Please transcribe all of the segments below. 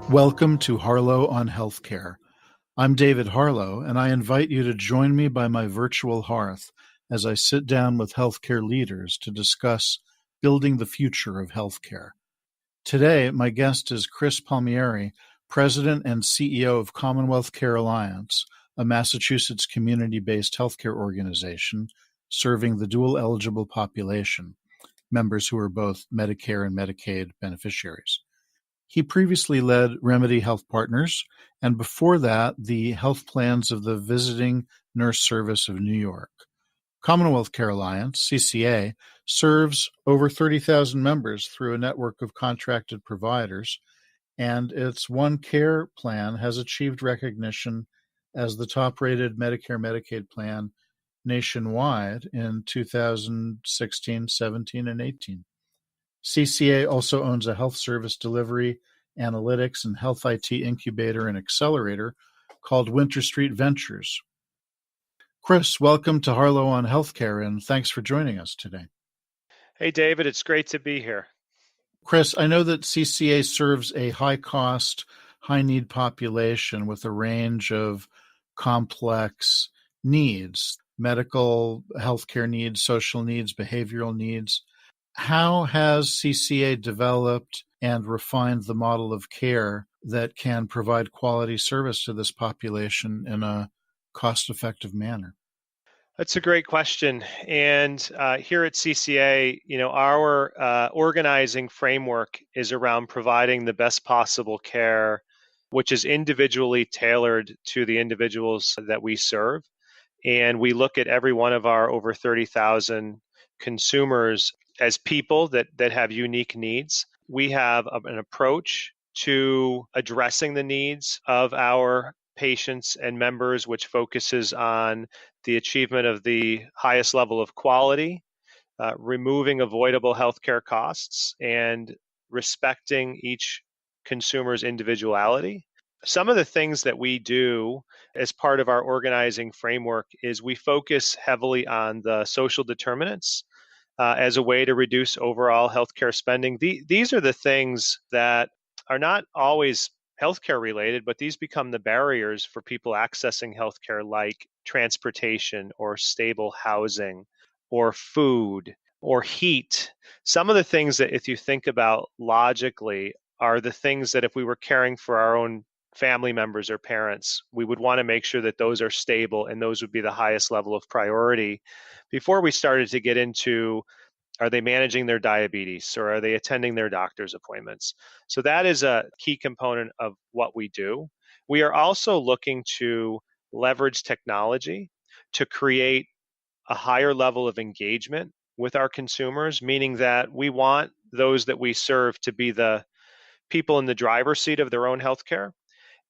Welcome to Harlow on Healthcare. I'm David Harlow, and I invite you to join me by my virtual hearth as I sit down with healthcare leaders to discuss building the future of healthcare. Today, my guest is Chris Palmieri, President and CEO of Commonwealth Care Alliance, a Massachusetts community-based healthcare organization serving the dual-eligible population, members who are both Medicare and Medicaid beneficiaries. He previously led Remedy Health Partners, and before that, the health plans of the Visiting Nurse Service of New York. Commonwealth Care Alliance, CCA, serves over 30,000 members through a network of contracted providers, and its One Care plan has achieved recognition as the top-rated Medicare-Medicaid plan nationwide in 2016, 17, and 18. CCA also owns a health service delivery, analytics, and health IT incubator and accelerator called Winter Street Ventures. Chris, welcome to Harlow on Healthcare, and thanks for joining us today. Hey, David, it's great to be here. Chris, I know that CCA serves a high-cost, high-need population with a range of complex needs, medical, healthcare needs, social needs, behavioral needs. How has CCA developed and refined the model of care that can provide quality service to this population in a cost-effective manner? That's a great question. And here at CCA, our organizing framework is around providing the best possible care, which is individually tailored to the individuals that we serve. And we look at every one of our over 30,000 consumers as people that have unique needs. We have an approach to addressing the needs of our patients and members, which focuses on the achievement of the highest level of quality, removing avoidable healthcare costs, and respecting each consumer's individuality. Some of the things that we do as part of our organizing framework is we focus heavily on the social determinants as a way to reduce overall healthcare spending. These are the things that are not always healthcare related, but these become the barriers for people accessing healthcare, like transportation or stable housing or food or heat. Some of the things that, if you think about logically, are the things that if we were caring for our own family members or parents, we would want to make sure that those are stable, and those would be the highest level of priority before we started to get into, are they managing their diabetes, or are they attending their doctor's appointments? So that is a key component of what we do. We are also looking to leverage technology to create a higher level of engagement with our consumers, meaning that we want those that we serve to be the people in the driver's seat of their own healthcare.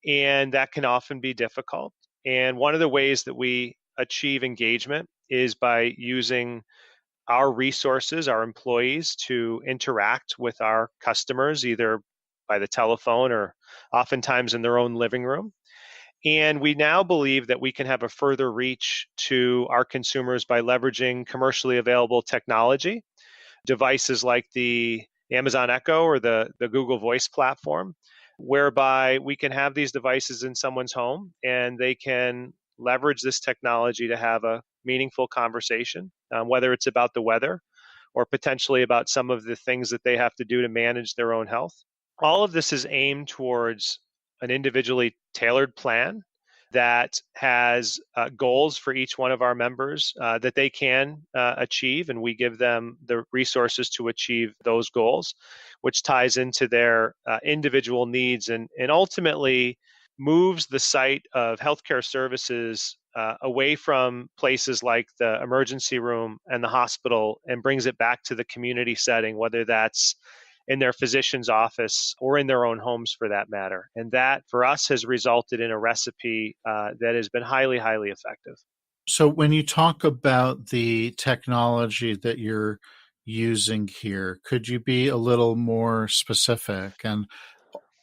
And that can often be difficult. And one of the ways that we achieve engagement is by using our resources, our employees, to interact with our customers, either by the telephone or oftentimes in their own living room. And we now believe that we can have a further reach to our consumers by leveraging commercially available technology, devices like the Amazon Echo or the Google Voice platform, whereby we can have these devices in someone's home and they can leverage this technology to have a meaningful conversation, whether it's about the weather or potentially about some of the things that they have to do to manage their own health. All of this is aimed towards an individually tailored plan that has goals for each one of our members that they can achieve, and we give them the resources to achieve those goals, which ties into their individual needs and ultimately moves the site of healthcare services away from places like the emergency room and the hospital and brings it back to the community setting, whether that's in their physician's office or in their own homes for that matter. And that for us has resulted in a recipe that has been highly, highly effective. So when you talk about the technology that you're using here, could you be a little more specific? And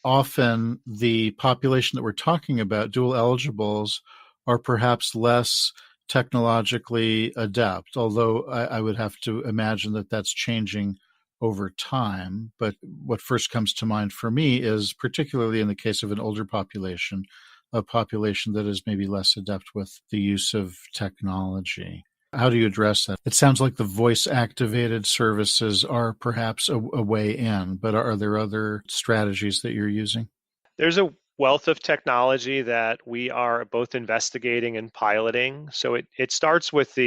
often the population that we're talking about, dual eligibles, are perhaps less technologically adept, although I would have to imagine that that's changing over time. But what first comes to mind for me is, particularly in the case of an older population, a population that is maybe less adept with the use of technology. How do you address that? It sounds like the voice-activated services are perhaps a way in, but are there other strategies that you're using? There's a wealth of technology that we are both investigating and piloting. So it starts with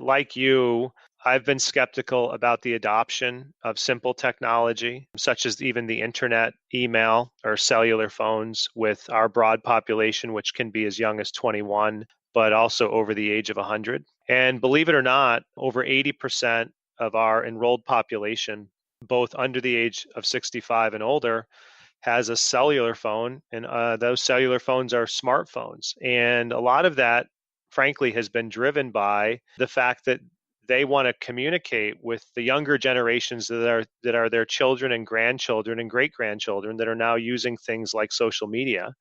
like you, I've been skeptical about the adoption of simple technology, such as even the internet, email, or cellular phones with our broad population, which can be as young as 21, but also over the age of 100. And believe it or not, over 80% of our enrolled population, both under the age of 65 and older, has a cellular phone, and those cellular phones are smartphones. And a lot of that, frankly, has been driven by the fact that they want to communicate with the younger generations that are their children and grandchildren and great grandchildren that are now using things like social media.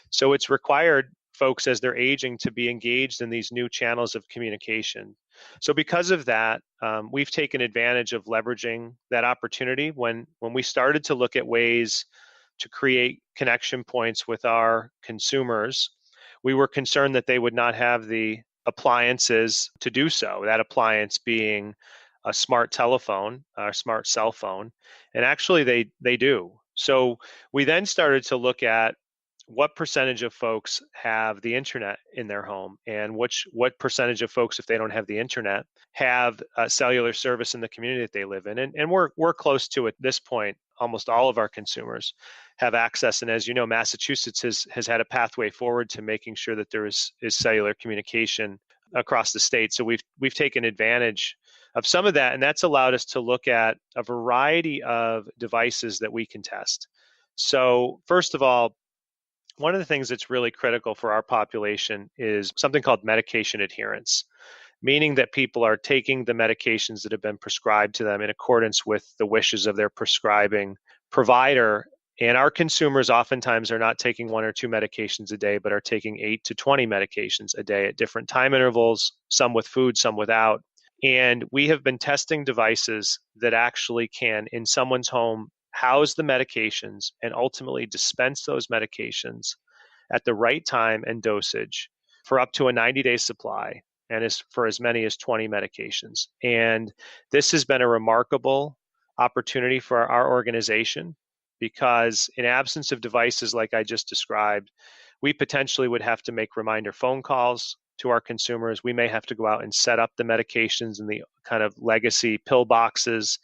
So it's required folks as they're aging to be engaged in these new channels of communication. So because of that, we've taken advantage of leveraging that opportunity when we started to look at ways to create connection points with our consumers. We were concerned that they would not have the appliances to do so, that appliance being a smart telephone, a smart cell phone. And actually they do. So we then started to look at what percentage of folks have the internet in their home, and what percentage of folks, if they don't have the internet, have a cellular service in the community that they live in. And we're close to, at this point, almost all of our consumers have access. And as you know, Massachusetts has had a pathway forward to making sure that there is cellular communication across the state. So we've taken advantage of some of that, and that's allowed us to look at a variety of devices that we can test. So first of all, one of the things that's really critical for our population is something called medication adherence, meaning that people are taking the medications that have been prescribed to them in accordance with the wishes of their prescribing provider. And our consumers oftentimes are not taking 1 or 2 medications a day, but are taking 8 to 20 medications a day at different time intervals, some with food, some without. And we have been testing devices that actually can, in someone's home, house the medications and ultimately dispense those medications at the right time and dosage for up to a 90-day supply, and for as many as 20 medications. And this has been a remarkable opportunity for our organization, because in absence of devices like I just described, we potentially would have to make reminder phone calls to our consumers. We may have to go out and set up the medications in the kind of legacy pill boxes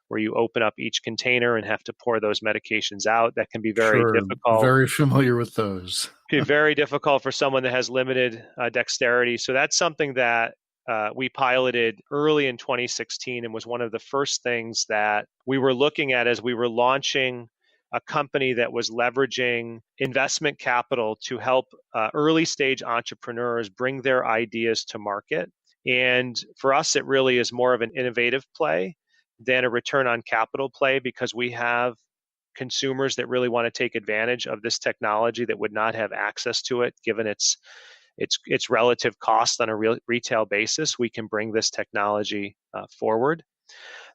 where you open up each container and have to pour those medications out. That can be very difficult. Very familiar with those. Very difficult for someone that has limited dexterity. So that's something that we piloted early in 2016 and was one of the first things that we were looking at as we were launching a company that was leveraging investment capital to help early stage entrepreneurs bring their ideas to market. And for us, it really is more of an innovative play than a return on capital play, because we have consumers that really want to take advantage of this technology that would not have access to it given its relative cost on a retail basis. We can bring this technology forward.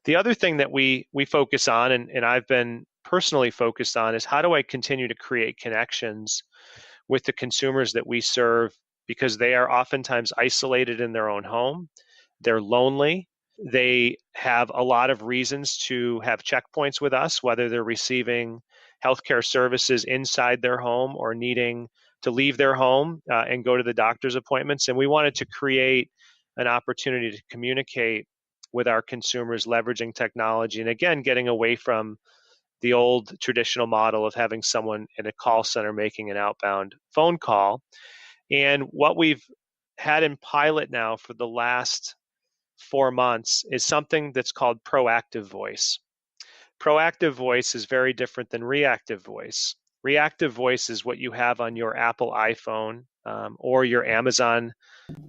The other thing that we focus on, and I've been personally focused on, is how do I continue to create connections with the consumers that we serve, because they are oftentimes isolated in their own home. They're lonely. They have a lot of reasons to have checkpoints with us, whether they're receiving healthcare services inside their home or needing to leave their home and go to the doctor's appointments. And we wanted to create an opportunity to communicate with our consumers leveraging technology, and again, getting away from the old traditional model of having someone in a call center making an outbound phone call. And what we've had in pilot now for the last 4 months is something that's called proactive voice. Proactive voice is very different than reactive voice. Reactive voice is what you have on your Apple iPhone or your Amazon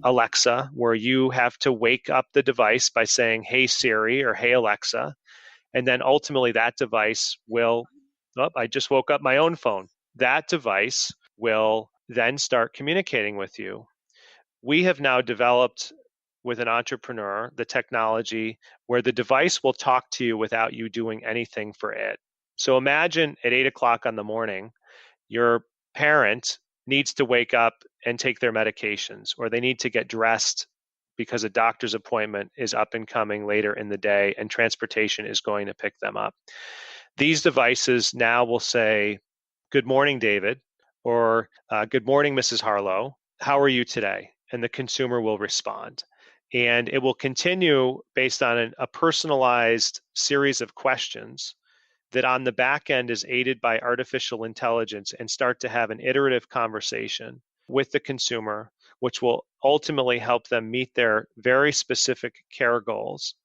Alexa, where you have to wake up the device by saying, "Hey Siri" or "Hey Alexa," and then ultimately that device will, I just woke up my own phone. That device will then start communicating with you. We have now developed with an entrepreneur the technology where the device will talk to you without you doing anything for it. So imagine at 8 o'clock in the morning, your parent needs to wake up and take their medications, or they need to get dressed because a doctor's appointment is up and coming later in the day and transportation is going to pick them up. These devices now will say, "Good morning, David," or "Good morning, Mrs. Harlow. How are you today?" And the consumer will respond. And it will continue based on a personalized series of questions that on the back end is aided by artificial intelligence and start to have an iterative conversation with the consumer, which will ultimately help them meet their very specific care goals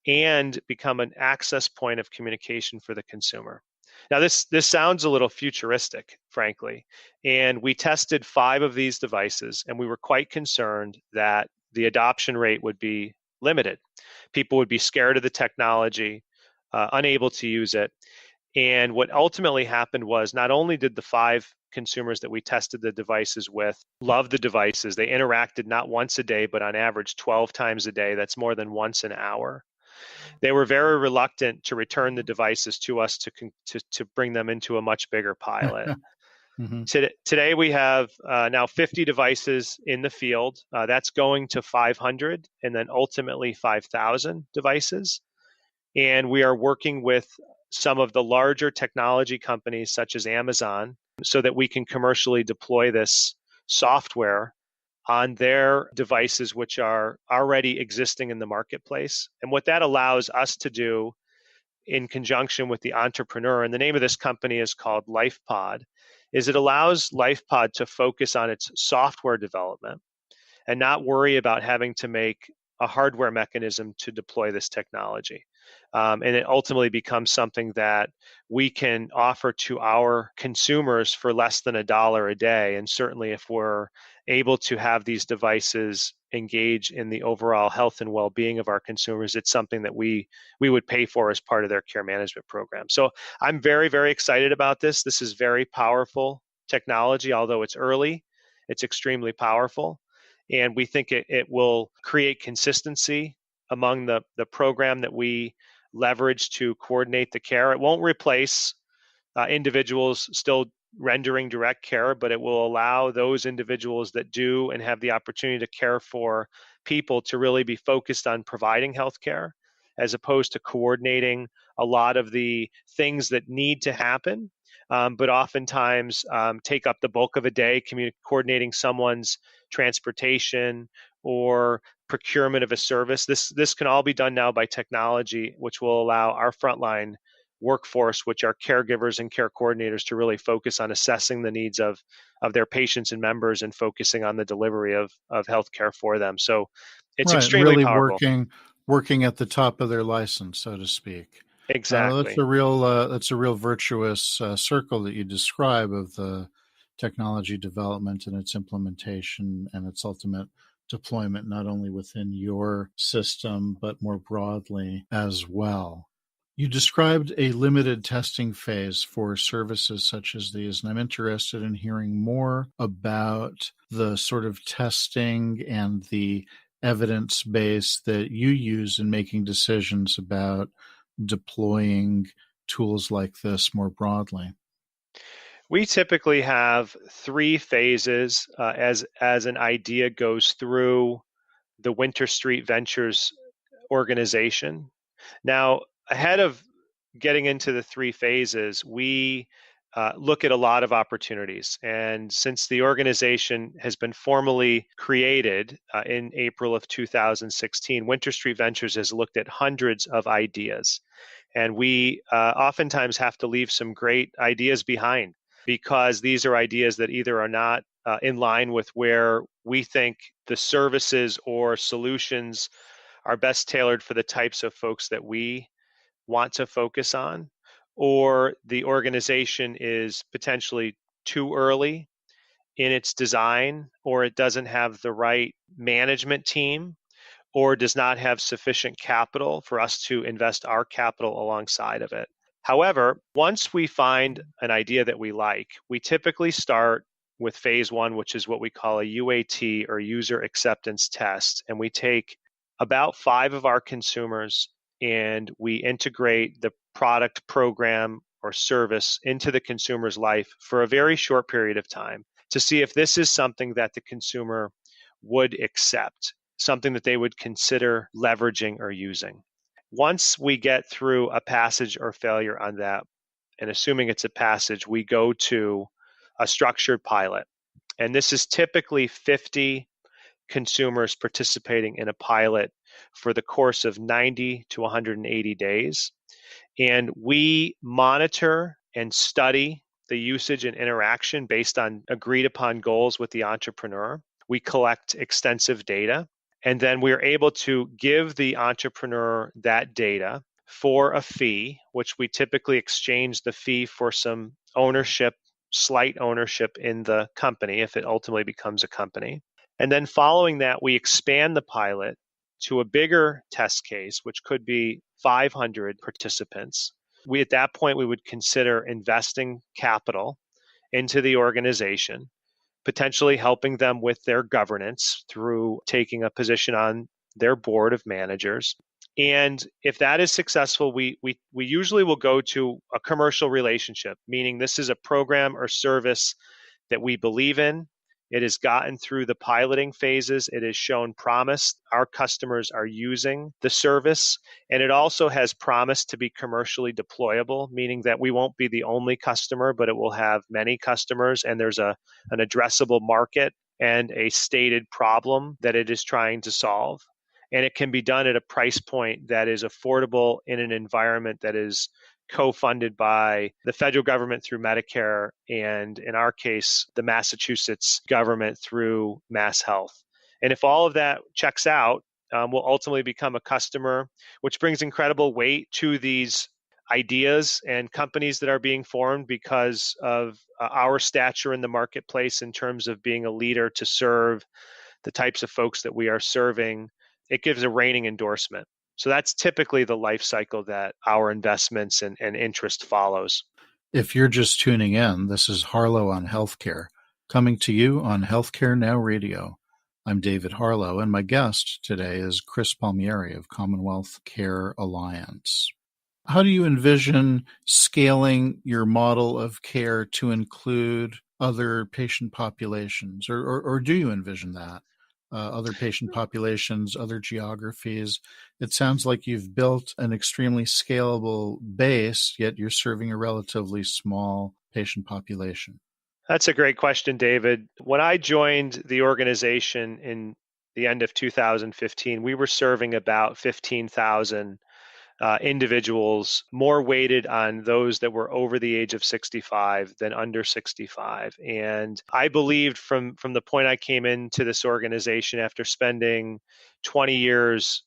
and become an access point of communication for the consumer. Now, this sounds a little futuristic, frankly, and we tested 5 of these devices, and we were quite concerned that the adoption rate would be limited. People would be scared of the technology, unable to use it. And what ultimately happened was not only did the 5 consumers that we tested the devices with love the devices, they interacted not once a day, but on average 12 times a day. That's more than once an hour. They were very reluctant to return the devices to us to bring them into a much bigger pilot. Mm-hmm. Today we have now 50 devices in the field. That's going to 500 and then ultimately 5,000 devices. And we are working with some of the larger technology companies such as Amazon so that we can commercially deploy this software on their devices, which are already existing in the marketplace. And what that allows us to do in conjunction with the entrepreneur, and the name of this company is called LifePod, is it allows LifePod to focus on its software development and not worry about having to make a hardware mechanism to deploy this technology. And it ultimately becomes something that we can offer to our consumers for less than $1 a day. And certainly if we're able to have these devices engage in the overall health and well-being of our consumers, it's something that we would pay for as part of their care management program. So I'm very, very excited about this. This is very powerful technology, although it's early, it's extremely powerful. And we think it will create consistency among the program that we leverage to coordinate the care. It won't replace individuals still rendering direct care, but it will allow those individuals that do and have the opportunity to care for people to really be focused on providing health care as opposed to coordinating a lot of the things that need to happen, but oftentimes take up the bulk of a day coordinating someone's transportation or procurement of a service. This can all be done now by technology, which will allow our frontline workforce, which are caregivers and care coordinators, to really focus on assessing the needs of their patients and members and focusing on the delivery of healthcare for them. So it's Right, extremely really powerful. working at the top of their license, so to speak. Exactly. That's a real virtuous circle that you describe of the technology development and its implementation and its ultimate deployment, not only within your system, but more broadly as well. You described a limited testing phase for services such as these, and I'm interested in hearing more about the sort of testing and the evidence base that you use in making decisions about deploying tools like this more broadly. We typically have 3 phases as an idea goes through the Winter Street Ventures organization. Now, ahead of getting into the 3 phases, we look at a lot of opportunities. And since the organization has been formally created in April of 2016, Winter Street Ventures has looked at hundreds of ideas. And we oftentimes have to leave some great ideas behind because these are ideas that either are not in line with where we think the services or solutions are best tailored for the types of folks that we want to focus on, or the organization is potentially too early in its design, or it doesn't have the right management team, or does not have sufficient capital for us to invest our capital alongside of it. However, once we find an idea that we like, we typically start with phase one, which is what we call a UAT or user acceptance test. And we take about 5 of our consumers and we integrate the product, program, or service into the consumer's life for a very short period of time to see if this is something that the consumer would accept, something that they would consider leveraging or using. Once we get through a passage or failure on that, and assuming it's a passage, we go to a structured pilot. And this is typically 50 consumers participating in a pilot for the course of 90 to 180 days. And we monitor and study the usage and interaction based on agreed upon goals with the entrepreneur. We collect extensive data, and then we are able to give the entrepreneur that data for a fee, which we typically exchange the fee for some ownership, slight ownership in the company if it ultimately becomes a company. And then following that, we expand the pilot to a bigger test case, which could be 500 participants. At that point, we would consider investing capital into the organization, potentially helping them with their governance through taking a position on their board of managers. And if that is successful, we usually will go to a commercial relationship, meaning this is a program or service that we believe in. It has gotten through the piloting phases. It has shown promise. Our customers are using the service. And it also has promised to be commercially deployable, meaning that we won't be the only customer, but it will have many customers. And there's an addressable market and a stated problem that it is trying to solve. And it can be done at a price point that is affordable in an environment that is co-funded by the federal government through Medicare, and in our case, the Massachusetts government through Mass Health. And if all of that checks out, we'll ultimately become a customer, which brings incredible weight to these ideas and companies that are being formed because of our stature in the marketplace in terms of being a leader to serve the types of folks that we are serving. It gives a reigning endorsement. So that's typically the life cycle that our investments and interest follows. If you're just tuning in, this is Harlow on Healthcare, coming to you on HealthcareNOW Radio. I'm David Harlow, and my guest today is Chris Palmieri of Commonwealth Care Alliance. How do you envision scaling your model of care to include other patient populations, or do you envision that? Other patient populations, other geographies. It sounds like you've built an extremely scalable base, yet you're serving a relatively small patient population. That's a great question, David. When I joined the organization in the end of 2015, we were serving about 15,000 individuals, more weighted on those that were over the age of 65 than under 65. And I believed from the point I came into this organization after spending 20 years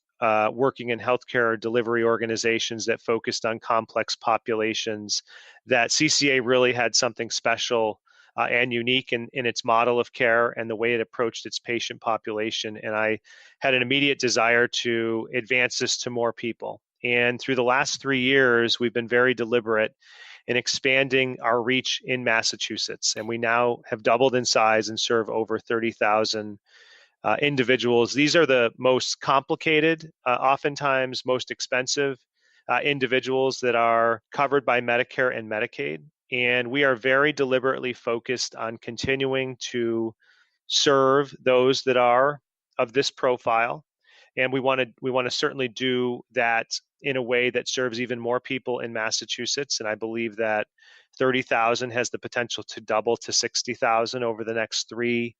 working in healthcare delivery organizations that focused on complex populations, that CCA really had something special and unique in its model of care and the way it approached its patient population. And I had an immediate desire to advance this to more people. And through the last 3 years, we've been very deliberate in expanding our reach in Massachusetts. And we now have doubled in size and serve over 30,000 individuals. These are the most complicated, oftentimes most expensive individuals that are covered by Medicare and Medicaid. And we are very deliberately focused on continuing to serve those that are of this profile. And we want to certainly do that in a way that serves even more people in Massachusetts. And I believe that 30,000 has the potential to double to 60,000 over the next 3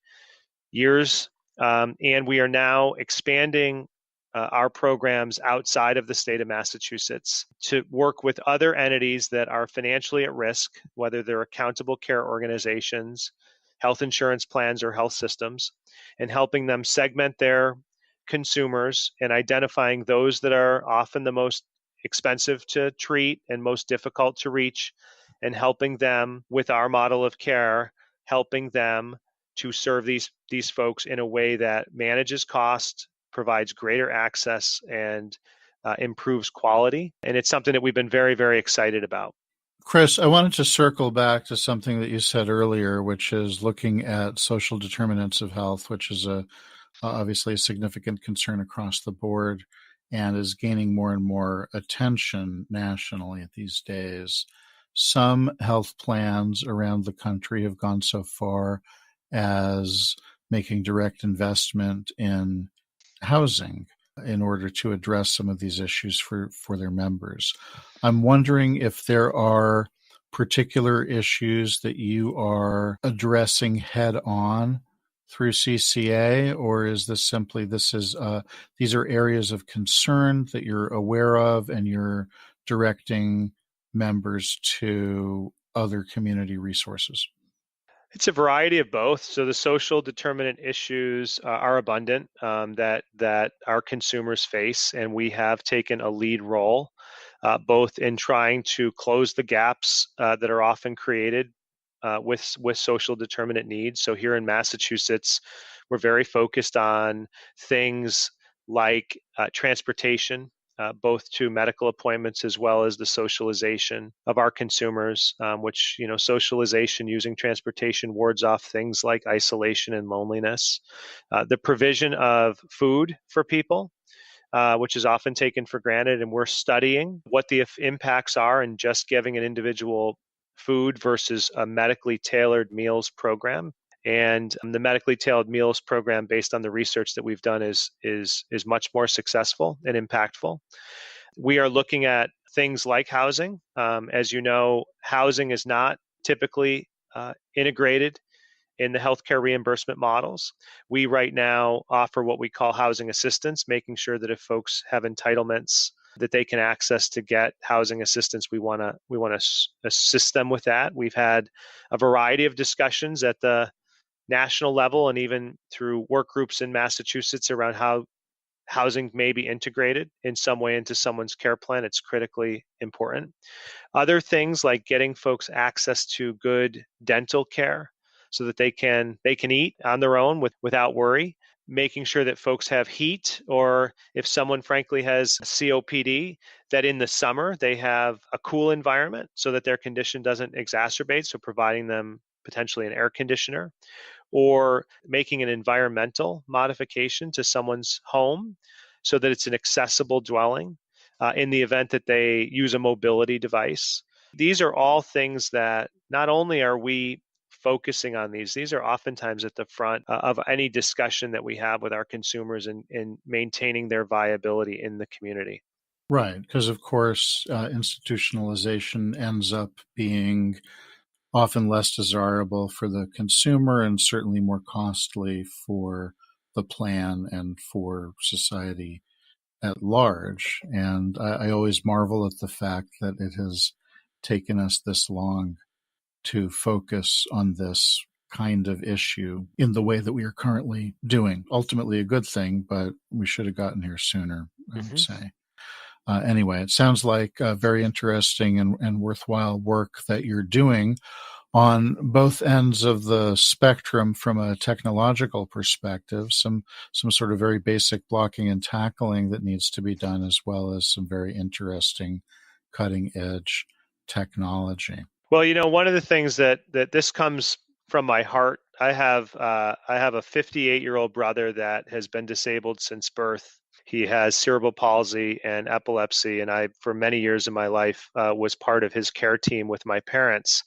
years. And we are now expanding our programs outside of the state of Massachusetts to work with other entities that are financially at risk, whether they're accountable care organizations, health insurance plans, or health systems, and helping them segment their consumers and identifying those that are often the most expensive to treat and most difficult to reach, and helping them with our model of care, helping them to serve these folks in a way that manages cost, provides greater access, and improves quality. And it's something that we've been very, very excited about. Chris, I wanted to circle back to something that you said earlier, which is looking at social determinants of health, which is obviously a significant concern across the board and is gaining more and more attention nationally these days. Some health plans around the country have gone so far as making direct investment in housing in order to address some of these issues for their members. I'm wondering if there are particular issues that you are addressing head on through CCA, or is this simply these are areas of concern that you're aware of and you're directing members to other community resources? It's a variety of both. So the social determinant issues are abundant that our consumers face, and we have taken a lead role both in trying to close the gaps that are often created with social determinant needs. So here in Massachusetts, we're very focused on things like transportation, both to medical appointments as well as the socialization of our consumers, which, socialization using transportation wards off things like isolation and loneliness. The provision of food for people, which is often taken for granted. And we're studying what the impacts are in just giving an individual food versus a medically tailored meals program. And the medically tailored meals program, based on the research that we've done, is much more successful and impactful. We are looking at things like housing. As you know, housing is not typically integrated in the healthcare reimbursement models. We right now offer what we call housing assistance, making sure that if folks have entitlements that they can access to get housing assistance, we want to assist them with that. We've had a variety of discussions at the national level and even through work groups in Massachusetts around how housing may be integrated in some way into someone's care plan. It's critically important. Other things like getting folks access to good dental care so that they can eat on their own without worry, making sure that folks have heat, or if someone frankly has COPD, that in the summer they have a cool environment so that their condition doesn't exacerbate, so providing them potentially an air conditioner, or making an environmental modification to someone's home so that it's an accessible dwelling in the event that they use a mobility device. These are all things that not only are we focusing on these are oftentimes at the front of any discussion that we have with our consumers in maintaining their viability in the community. Right, because of course, institutionalization ends up being often less desirable for the consumer and certainly more costly for the plan and for society at large. And I always marvel at the fact that it has taken us this long to focus on this kind of issue in the way that we are currently doing. Ultimately a good thing, but we should have gotten here sooner, I would say. Anyway, it sounds like very interesting and worthwhile work that you're doing on both ends of the spectrum from a technological perspective, some sort of very basic blocking and tackling that needs to be done, as well as some very interesting cutting edge technology. Well, one of the things that this comes from my heart. I have a 58-year-old brother that has been disabled since birth. He has cerebral palsy and epilepsy, and I, for many years in my life, was part of his care team with my parents.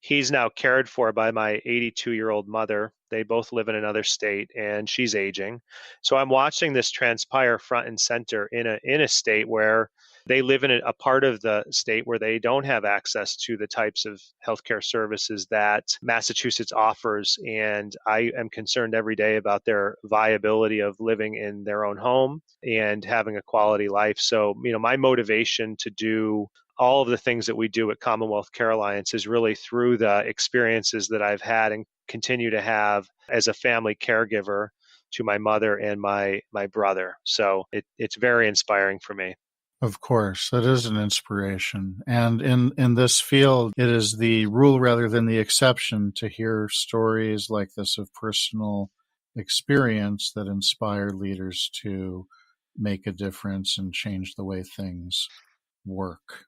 He's now cared for by my 82-year-old mother. They both live in another state, and she's aging. So I'm watching this transpire front and center in a state where they live in a part of the state where they don't have access to the types of healthcare services that Massachusetts offers. And I am concerned every day about their viability of living in their own home and having a quality life. So, my motivation to do all of the things that we do at Commonwealth Care Alliance is really through the experiences that I've had and continue to have as a family caregiver to my mother and my brother. So it's very inspiring for me. Of course, that is an inspiration. And in this field, it is the rule rather than the exception to hear stories like this of personal experience that inspire leaders to make a difference and change the way things work.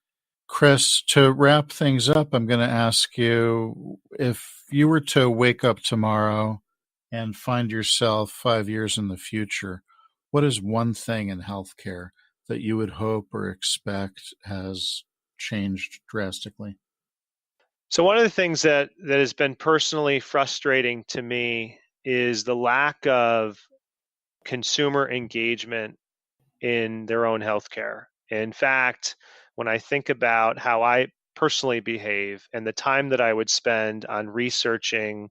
Chris, to wrap things up, I'm going to ask you, if you were to wake up tomorrow and find yourself 5 years in the future, what is one thing in healthcare that you would hope or expect has changed drastically? So one of the things that has been personally frustrating to me is the lack of consumer engagement in their own healthcare. In fact, when I think about how I personally behave and the time that I would spend on researching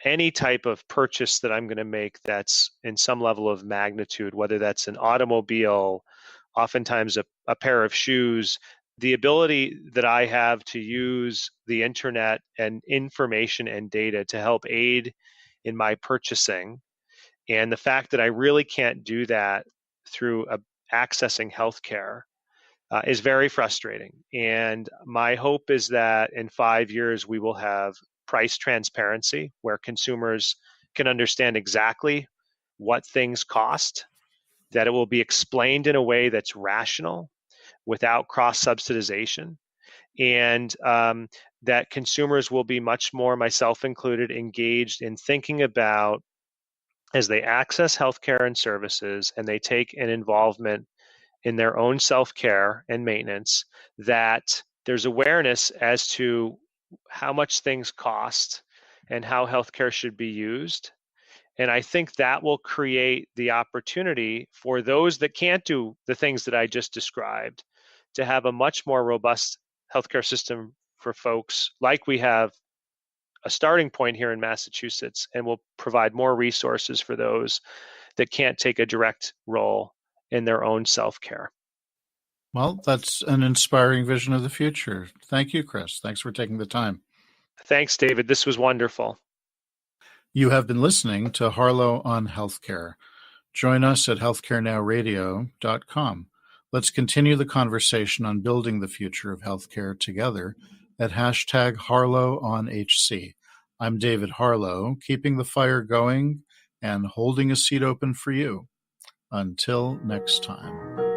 any type of purchase that I'm going to make that's in some level of magnitude, whether that's an automobile, oftentimes a pair of shoes, the ability that I have to use the internet and information and data to help aid in my purchasing, and the fact that I really can't do that through accessing healthcare is very frustrating. And my hope is that in 5 years, we will have price transparency where consumers can understand exactly what things cost, that it will be explained in a way that's rational without cross subsidization, and that consumers will be much more, myself included, engaged in thinking about as they access healthcare and services and they take an involvement in their own self-care and maintenance, that there's awareness as to how much things cost and how healthcare should be used. And I think that will create the opportunity for those that can't do the things that I just described to have a much more robust healthcare system for folks like we have a starting point here in Massachusetts, and will provide more resources for those that can't take a direct role in their own self-care. Well, that's an inspiring vision of the future. Thank you, Chris. Thanks for taking the time. Thanks, David. This was wonderful. You have been listening to Harlow on Healthcare. Join us at HealthcareNOWradio.com. Let's continue the conversation on building the future of healthcare together at #HarlowOnHC. I'm David Harlow, keeping the fire going and holding a seat open for you. Until next time.